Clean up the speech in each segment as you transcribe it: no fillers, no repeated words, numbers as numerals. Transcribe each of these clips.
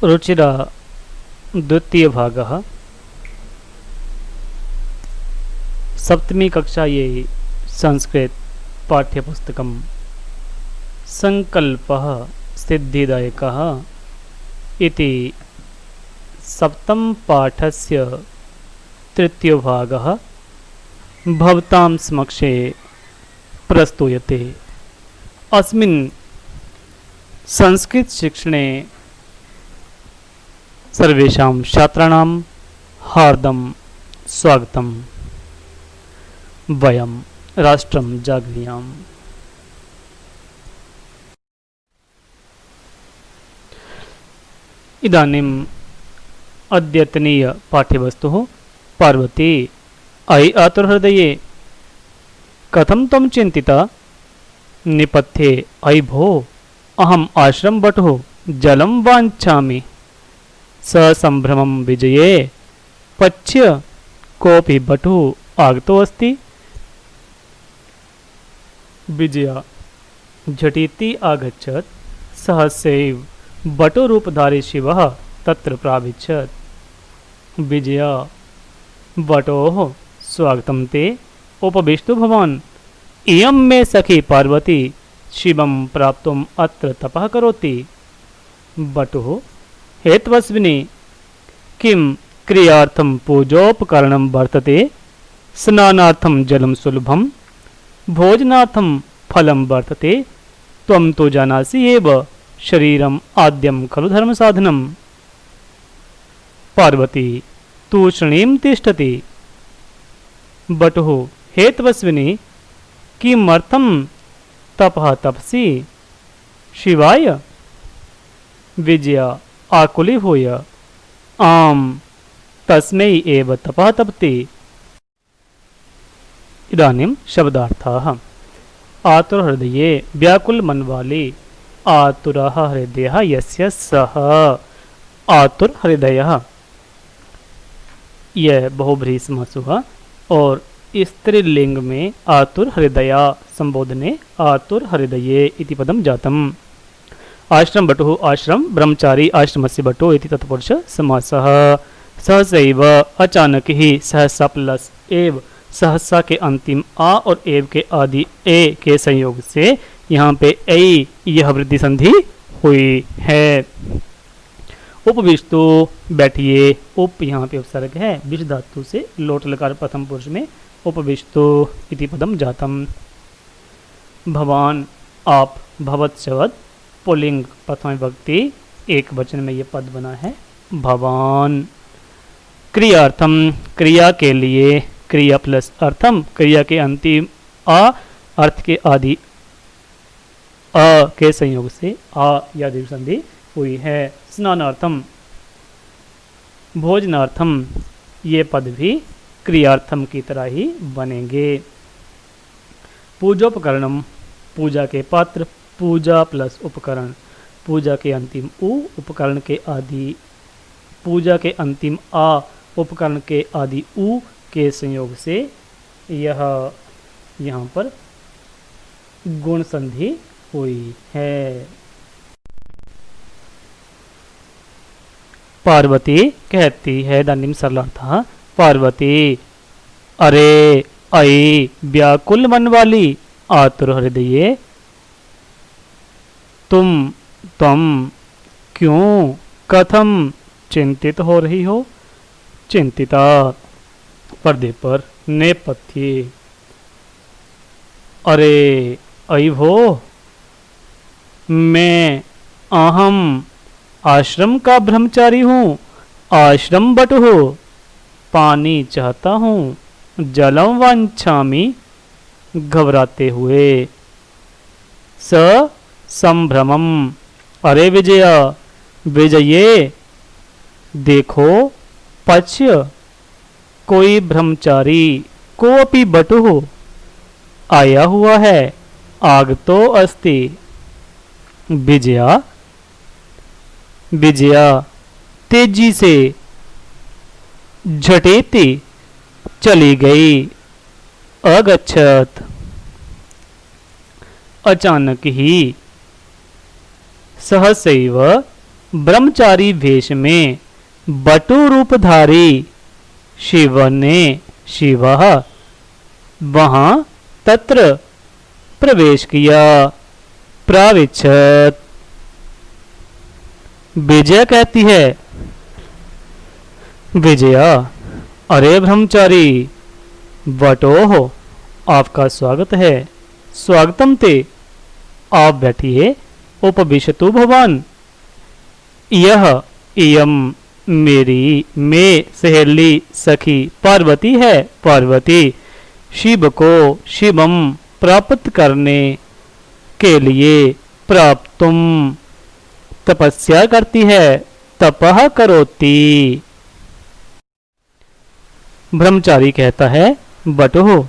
रुचिरा द्वितीय भागः सप्तमी कक्षा ये संस्कृत पाठ्यपुस्तकं संकल्पः सिद्धिदायकः इति सप्तम पाठस्य तृतीयो भागः भवतां समक्षे प्रस्तूयते। अस्मिन् संस्कृत शिक्षणे सर्वेषां छात्राणां हार्दं स्वागतम्। वयं राष्ट्रं जागृह्याम्। इदानीम् अद्यतनीय पाठ्यवस्तुः पार्वती अयि आतुरहृदये कथं त्वं चिन्तिता? निपथ्ये अयि भो अहम् आश्रमभटः जलं वाञ्छामि। ससम्भ्रमं विजये पश्य कोऽपि भटः आगतो अस्ति। विजया झटिति आगच्छत्। सहसैव भटरूपधारी शिवः तत्र प्राविशत्। विजया भटोः स्वागतं ते, उपविष्टु भवान्। इयं मे सखी पार्वती शिवं प्राप्तुम् अत्र तपः करोति। भटुः हेत्वस्विनी किं क्रियार्थं पूजोपकरणं वर्तते? स्नानार्थं जलं सुलभं, भोजनार्थं फलं वर्तते। त्वं तो जानासि एव शरीरम् आद्यं खलु धर्मसाधनम्। पार्वती तूष्णीं तिष्ठति। भटुः हेत्वस्विनी किमर्थं तपः तपसि? शिवाय। विजया आकुलीभूय आम् तस्मै एव तपः तपति। इदानीं शब्दार्थाः। आतुरहृदये व्याकुलमनवाली। आतुरः हृदयः यस्य सः आतुरहृदयः। यह बहुब्रीहि समासः और स्त्रीलिंग में आतुर हृदया संबोधने आतुर हृदये इति पदं जातम्। आश्रम भटुः आश्रम ब्रह्मचारी आश्रमस्य भटो इति तत्पुरुष समासः। सहसैव अचानक ही सहसा प्लस एव सहसा के अंतिम आ और एव के आदि ए के संयोग से यहाँ पे ऐ यह वृद्धि संधि हुई है। उपविष्टु बैठिए। उप यहाँ पे उपसर्ग है। विष धातु से लोट लकार प्रथम पुरुष में उपविष्टु इति पदम जातम्। भवान आप भवत शब्द पुल्लिंग प्रथम विभक्ति एक वचन में ये पद बना है भवान। क्रियार्थम क्रिया के लिए क्रिया प्लस अर्थम क्रिया के अंतिम आ अर्थ के आदि अ के संयोग से आ या दीर्घ संधि हुई है। स्नानार्थम भोजनार्थम ये पद भी क्रियार्थम की तरह ही बनेंगे। पूजोपकरणम पूजा के पात्र पूजा प्लस उपकरण पूजा के अंतिम उ उपकरण के आदि पूजा के अंतिम आ उपकरण के आदि उ के संयोग से यह यहाँ पर गुण संधि हुई है। पार्वती कहती है दानिम सरलार्थः। पार्वती अरे अयि व्याकुल मन वाली आतुर हृदये तुम क्यों कथम चिंतित हो रही हो? चिंतिता पर्दे पर नेपथ्ये। अरे अयि भो मैं अहम आश्रम का ब्रह्मचारी हूँ। आश्रम भटुः पानी चाहता हूँ। जलम वाञ्छामि घबराते हुए। स संभ्रमम अरे विजया विजये देखो पश्य कोई ब्रह्मचारी कोऽपि भटुः आया हुआ है। आगतो अस्ति। विजया विजया तेजी से झटेती चली गई। अगच्छत अचानक ही। सहसैव ब्रह्मचारी वेश में बटु रूपधारी शिव वहां तत्र प्रवेश किया। प्राविच्छत। विजया कहती है, विजया, अरे ब्रह्मचारी, बटो हो, आपका स्वागत है। स्वागतम ते, आप बैठिए। उपविशतु भवान। यह इयम मेरी सहेली सखी पार्वती है। पार्वती शिव को शिवम प्राप्त करने के लिए प्राप्तुम तपस्या करती है। तपः करोति। ब्रह्मचारी कहता है, बटो,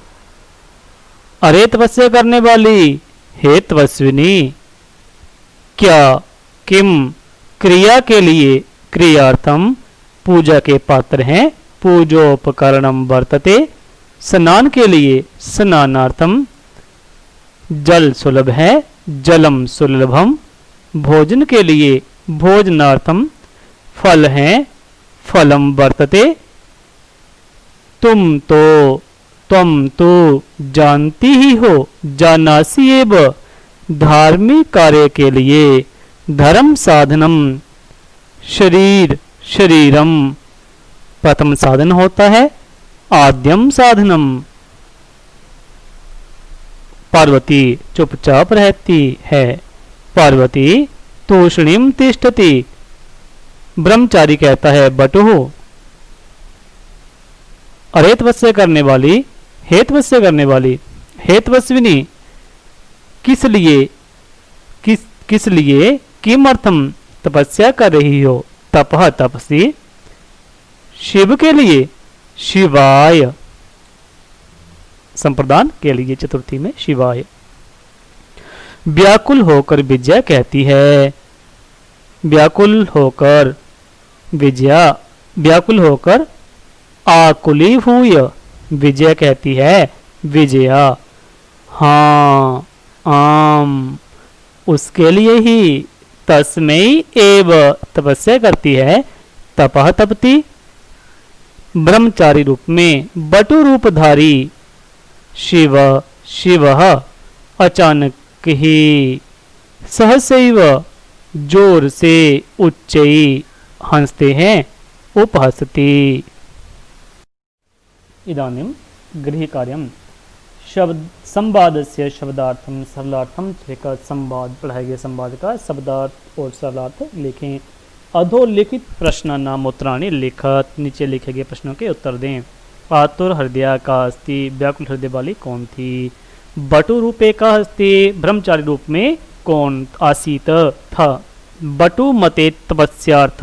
अरे तपस्या करने वाली, हे तपस्विनी, क्या किम क्रिया के लिए क्रियार्थम पूजा के पात्र हैं। पूजोपकरणम वर्तते। स्नान के लिए स्नानार्थम जल सुलभ है। जलम सुलभम। भोजन के लिए भोजनार्थम फल हैं। फलम वर्तते। तुम तो जानती ही हो, जानासी एव, धार्मिक कार्य के लिए धर्म साधनम शरीरम प्रथम साधन होता है। आद्यम साधनम। पार्वती चुपचाप रहती है। पार्वती तूष्णीम तिष्ठति। ब्रह्मचारी कहता है, बटु, अरे तपस्या करने वाली, हे तपस्या करने वाली, हे तपस्विनी, किस लिए किमर्थम तपस्या कर रही हो। तपः तपसी। शिव के लिए, शिवाय, संप्रदान के लिए चतुर्थी में शिवाय। व्याकुल होकर विजया कहती है, व्याकुल होकर विजया, व्याकुल होकर आकुली हुई विजया कहती है, विजया, हाँ, आम, उसके लिए ही तस्मै एव तपस्या करती है। तपः तपति। ब्रह्मचारी रूप में बटु रूपधारी शिव अचानक ही सहसैव जोर से उच्चई हंसते हैं। उपहसति। इदानीं गृहकार्यं शब्द संवादस्य शब्दार्थम सरलार्थम लेकर संवाद पढ़ाए गए संवाद का शब्दार्थ और सरलार्थ लिखें। अधोलिखित प्रश्न नाम उत्तराणि लिखत। नीचे लिखे गए प्रश्नों के उत्तर दें। आतुर हृदया का अस्ति। व्याकुल हृदय वाली कौन थी। बटु रूपे का अस्ति। ब्रह्मचारी रूप में कौन आसीत था। बटु मते तपस्यार्थ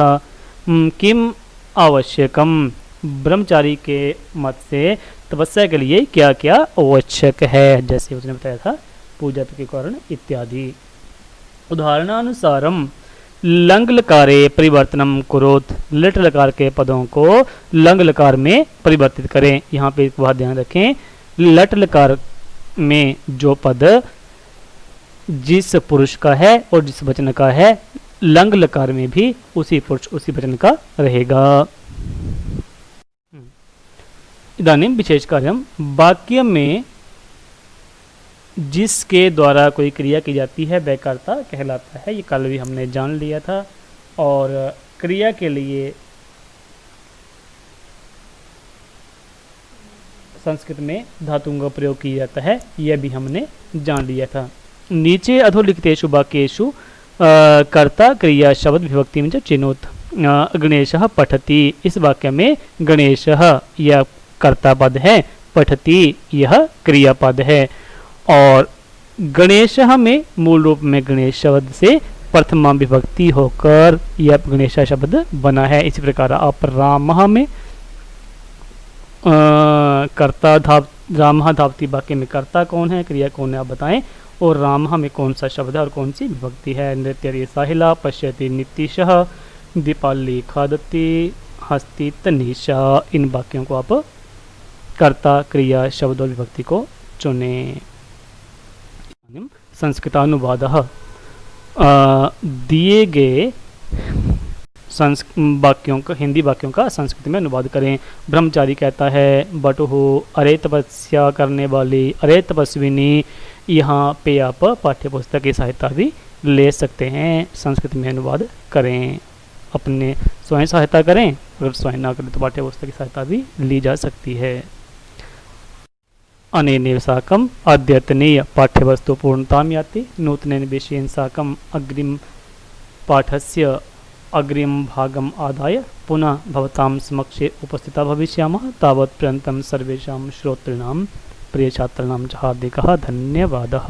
किम आवश्यकम। ब्रह्मचारी के मत से तपस्या के लिए क्या क्या आवश्यक है, जैसे उसने बताया था, पूजा के कारण इत्यादि। उदाहरणानुसारम लंग लकारे परिवर्तनम कुरोत। लट लकार के पदों को लंग लकार में परिवर्तित करें। यहाँ पे एक बात ध्यान रखें, लट लकार में जो पद जिस पुरुष का है और जिस वचन का है, लंग लकार में भी उसी पुरुष उसी वचन का रहेगा। इदानीं विशेष कार्यम। वाक्य में जिसके द्वारा कोई क्रिया की जाती है वह कर्ता कहलाता है। ये कल भी हमने जान लिया था। और क्रिया के लिए संस्कृत में धातुओं का प्रयोग किया जाता है, यह भी हमने जान लिया था। नीचे अधोलिखितेषु वाक्येषु कर्ता क्रिया शब्द विभक्ति में चिनोत। गणेशः पठति। इस वाक्य में गणेशः यह कर्ता पद है, पठति यह क्रिया पद है। और गणेशः में मूल रूप में गणेश शब्द से प्रथमा विभक्ति होकर यह गणेश शब्द बना है। इसी प्रकार आप रामः में कर्ता रामः धावती वाक्य में कर्ता कौन है, क्रिया कौन है, आप बताएं। और रामः में कौन सा शब्द है और कौन सी विभक्ति है। नृत्य साहिला, पश्यति नीतिशः, दीपाली खादती, हस्ती तनीषा। इन वाक्यों को आप कर्ता क्रिया शब्द और विभक्ति को चुने। संस्कृतानुवादः दिए गए वाक्यों का, हिंदी वाक्यों का संस्कृत में अनुवाद करें। ब्रह्मचारी कहता है बटुहु अरे तपस्या करने वाली, अरे तपस्विनी। यहाँ पे आप पाठ्य पुस्तक की सहायता भी ले सकते हैं, संस्कृत में अनुवाद करें, अपने स्वयं सहायता करें, अगर स्वयं ना करें तो पाठ्य पुस्तक की सहायता भी ली जा सकती है। अनेन साकम् अद्यतनीय पाठ्यवस्तु पूर्णतां याति। नूतनेन विषयेन साकम् अग्रिम पाठस्य अग्रिम भागम् आदाय पुनः भवतां समक्षे उपस्थिता भविष्यामः। तावत् पर्यन्तं सर्वेषां श्रोतॄणां प्रियछात्राणां च हार्दिकः धन्यवादः।